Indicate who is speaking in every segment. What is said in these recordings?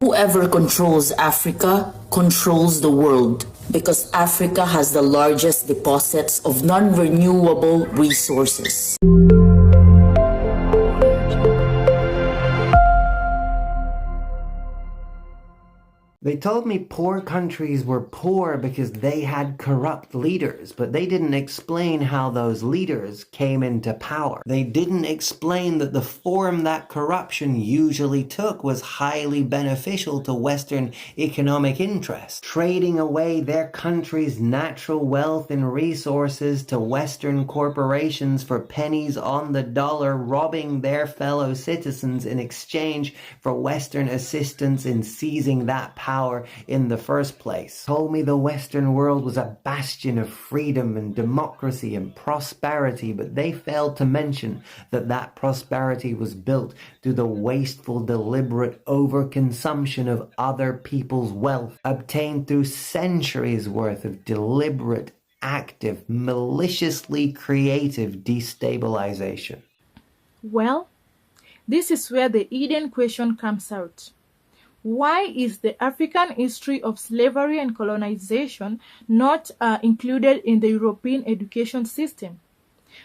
Speaker 1: Whoever controls Africa controls the world because Africa has the largest deposits of non-renewable resources.
Speaker 2: They told me poor countries were poor because they had corrupt leaders, but they didn't explain how those leaders came into power. They didn't explain that the form that corruption usually took was highly beneficial to Western economic interests, trading away their country's natural wealth and resources to Western corporations for pennies on the dollar, robbing their fellow citizens in exchange for Western assistance in seizing that power in the first place. Told me the Western world was a bastion of freedom and democracy and prosperity, but they failed to mention that that prosperity was built through the wasteful, deliberate overconsumption of other people's wealth, obtained through centuries worth of deliberate, active, maliciously creative destabilization.
Speaker 3: Well, this is where the Eden question comes out. Why is the African history of slavery and colonization not included in the European education system?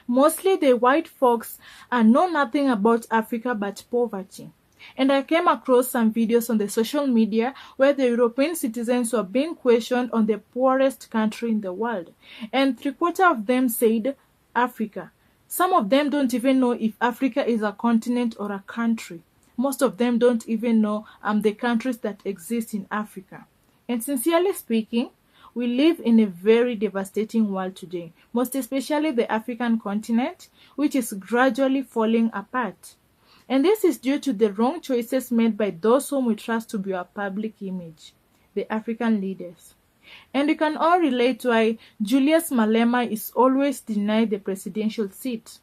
Speaker 3: Mostly the white folks know nothing about Africa but poverty. And I came across some videos on the social media where the European citizens were being questioned on the poorest country in the world. And 3/4 of them said Africa. Some of them don't even know if Africa is a continent or a country. Most of them don't even know the countries that exist in Africa. And sincerely speaking, we live in a very devastating world today, most especially the African continent, which is gradually falling apart. And this is due to the wrong choices made by those whom we trust to be our public image, the African leaders. And we can all relate to why Julius Malema is always denied the presidential seat.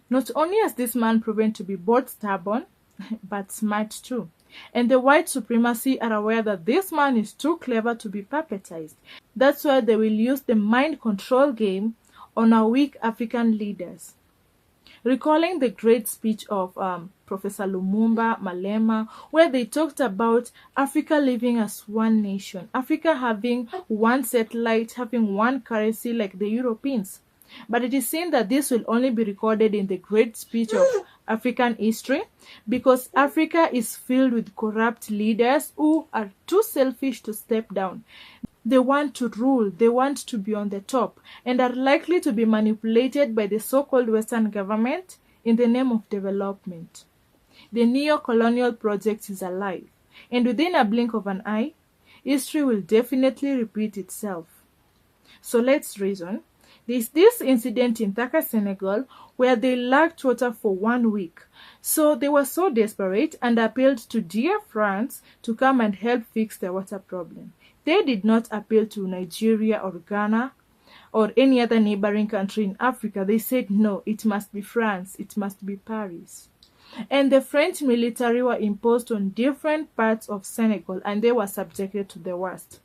Speaker 3: Not only has this man proven to be both stubborn, but smart too. And the white supremacy are aware that this man is too clever to be puppetized. That's why they will use the mind control game on our weak African leaders. Recalling the great speech of Professor Lumumba Malema, where they talked about Africa living as one nation, Africa having one satellite, having one currency like the Europeans. But it is seen that this will only be recorded in the great speech of African history because Africa is filled with corrupt leaders who are too selfish to step down. They want to rule, they want to be on the top, and are likely to be manipulated by the so-called Western government in the name of development. The neo-colonial project is alive, and within a blink of an eye, history will definitely repeat itself. So let's reason. There's this incident in Dakar, Senegal, where they lacked water for 1 week. So they were so desperate and appealed to dear France to come and help fix the water problem. They did not appeal to Nigeria or Ghana or any other neighboring country in Africa. They said, no, it must be France, it must be Paris. And the French military were imposed on different parts of Senegal and they were subjected to the worst.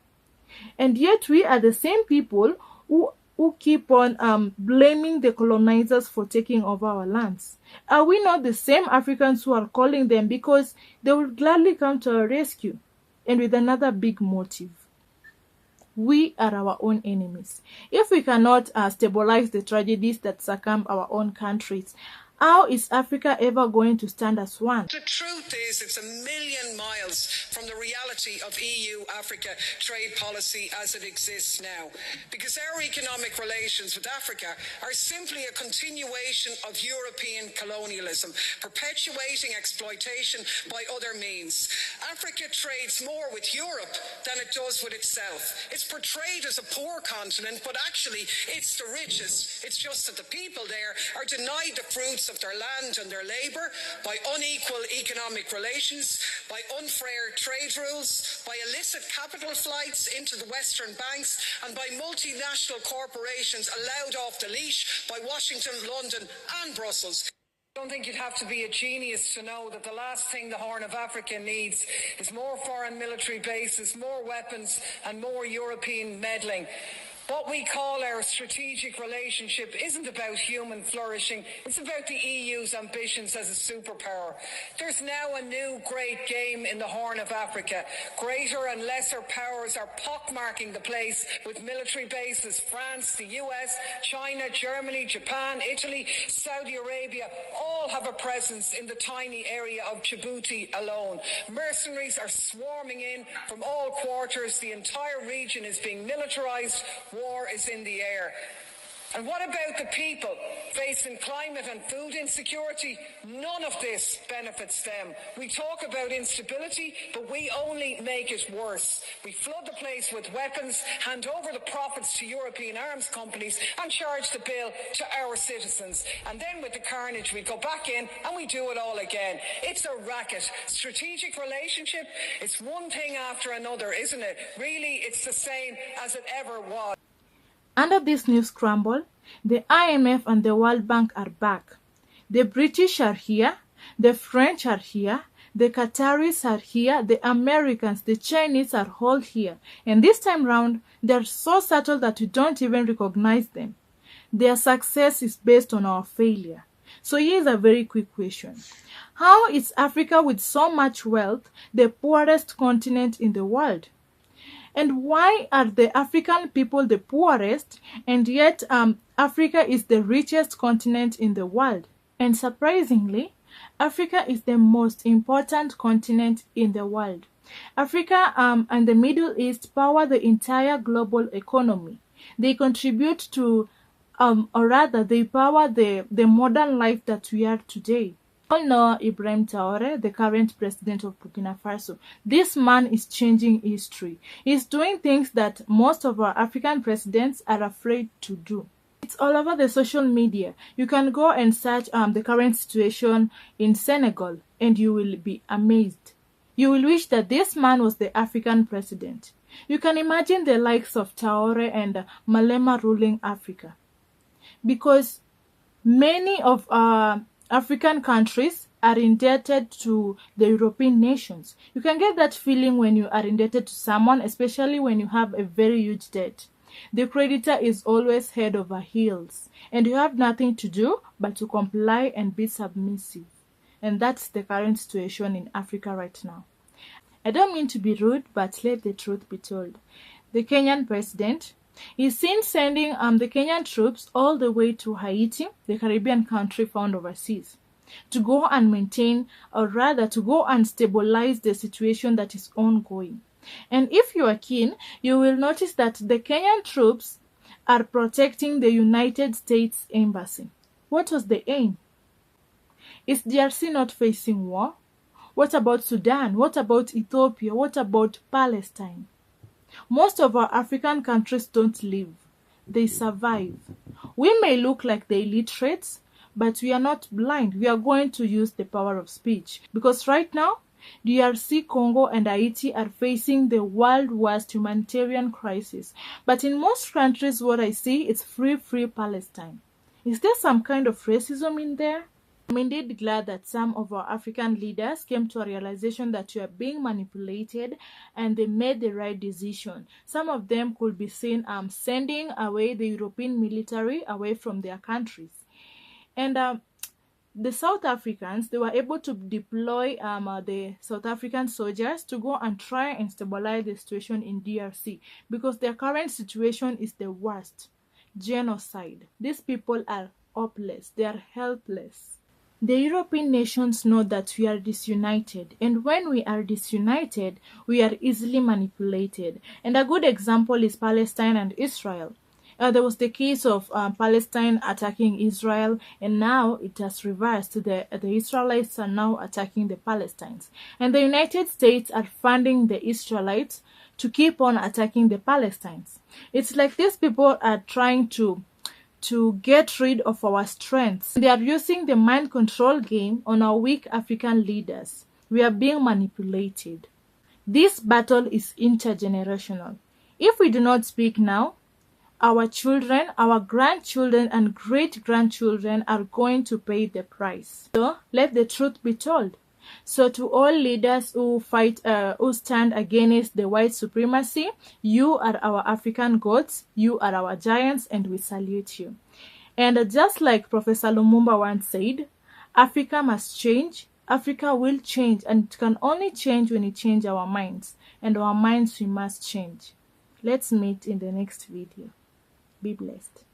Speaker 3: And yet we are the same people who keep on blaming the colonizers for taking over our lands. Are we not the same Africans who are calling them because they will gladly come to our rescue? And with another big motive. We are our own enemies. If we cannot stabilize the tragedies that circum our own countries, how is Africa ever going to stand as one?
Speaker 4: The truth is, it's a million miles from the reality of EU-Africa trade policy as it exists now. Because our economic relations with Africa are simply a continuation of European colonialism, perpetuating exploitation by other means. Africa trades more with Europe than it does with itself. It's portrayed as a poor continent, but actually it's the richest. It's just that the people there are denied the fruits of their land and their labour by unequal economic relations, by unfair trade rules, by illicit capital flights into the Western banks, and by multinational corporations allowed off the leash by Washington, London and Brussels. I don't think you'd have to be a genius to know that the last thing the Horn of Africa needs is more foreign military bases, more weapons and more European meddling. What we call our strategic relationship isn't about human flourishing, it's about the EU's ambitions as a superpower. There's now a new great game in the Horn of Africa. Greater and lesser powers are pockmarking the place with military bases. France, the US, China, Germany, Japan, Italy, Saudi Arabia all have a presence in the tiny area of Djibouti alone. Mercenaries are swarming in from all quarters. The entire region is being militarized. War is in the air. And what about the people facing climate and food insecurity? None of this benefits them. We talk about instability, but we only make it worse. We flood the place with weapons, hand over the profits to European arms companies, and charge the bill to our citizens. And then with the carnage, we go back in and we do it all again. It's a racket. Strategic relationship, it's one thing after another, isn't it? Really, it's the same as it ever was.
Speaker 3: Under this new scramble, the IMF and the World Bank are back. The British are here, the French are here, the Qataris are here, the Americans, the Chinese are all here. And this time round, they're so subtle that we don't even recognize them. Their success is based on our failure. So here's a very quick question. How is Africa, with so much wealth, the poorest continent in the world? And why are the African people the poorest, and yet Africa is the richest continent in the world? And surprisingly, Africa is the most important continent in the world. Africa and the Middle East power the entire global economy. They contribute to, or rather, they power the modern life that we are today. All know Ibrahim Traoré, the current president of Burkina Faso. This man is changing history. He's doing things that most of our African presidents are afraid to do. It's all over the social media. You can go and search the current situation in Senegal and you will be amazed. You will wish that this man was the African president. You can imagine the likes of Traoré and Malema ruling Africa. Because many of our African countries are indebted to the European nations. You can get that feeling when you are indebted to someone, especially when you have a very huge debt. The creditor is always head over heels, and you have nothing to do but to comply and be submissive. And that's the current situation in Africa right now. I don't mean to be rude, but let the truth be told. The Kenyan president is seen sending the Kenyan troops all the way to Haiti, the Caribbean country found overseas, to go and maintain, or rather to go and stabilize the situation that is ongoing. And if you are keen, you will notice that the Kenyan troops are protecting the United States Embassy. What was the aim? Is DRC not facing war? What about Sudan? What about Ethiopia? What about Palestine? Most of our African countries don't live. They survive. We may look like the illiterates, but we are not blind. We are going to use the power of speech. Because right now, DRC, Congo, and Haiti are facing the world's worst humanitarian crisis. But in most countries, what I see is free Palestine. Is there some kind of racism in there? I'm indeed glad that some of our African leaders came to a realization that you are being manipulated and they made the right decision. Some of them could be seen sending away the European military away from their countries. And the South Africans, they were able to deploy the South African soldiers to go and try and stabilize the situation in DRC because their current situation is the worst. Genocide. These people are hopeless. They are helpless. The European nations know that we are disunited, and when we are disunited, we are easily manipulated. And a good example is Palestine and Israel. There was the case of Palestine attacking Israel, and now it has reversed. The Israelites are now attacking the Palestinians. And the United States are funding the Israelites to keep on attacking the Palestinians. It's like these people are trying to get rid of our strengths. They are using the mind control game on our weak African leaders. We are being manipulated. This battle is intergenerational. If we do not speak now, our children, our grandchildren, and great-grandchildren are going to pay the price. So let the truth be told. So to all leaders who who stand against the white supremacy, you are our African gods, you are our giants, and we salute you. And just like Professor Lumumba once said, Africa must change, Africa will change, and it can only change when we change our minds. And our minds we must change. Let's meet in the next video. Be blessed.